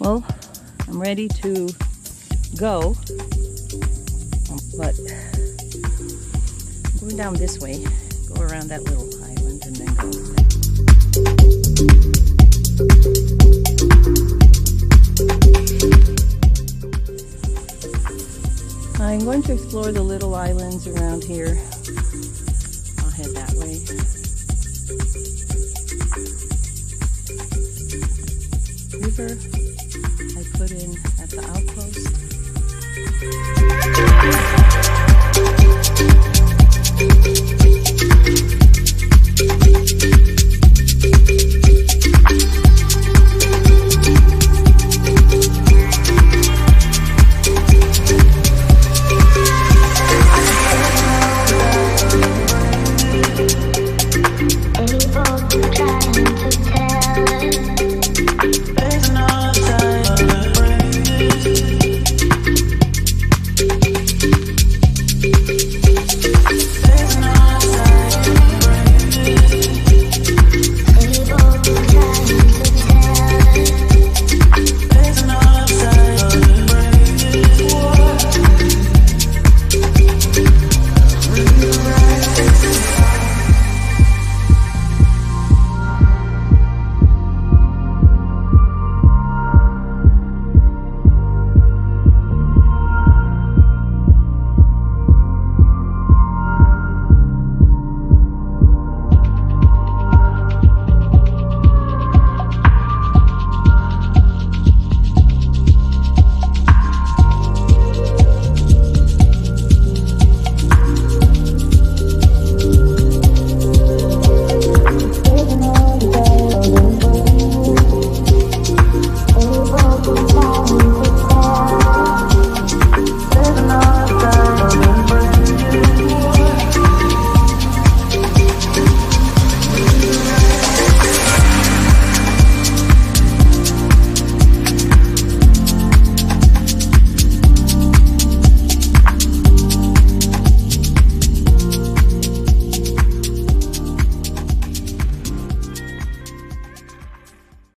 Well, I'm ready to go, but I'm going down this way, go around that little island and then go. I'm going to explore the little islands around here. I'll head that way. River I put in at the outpost.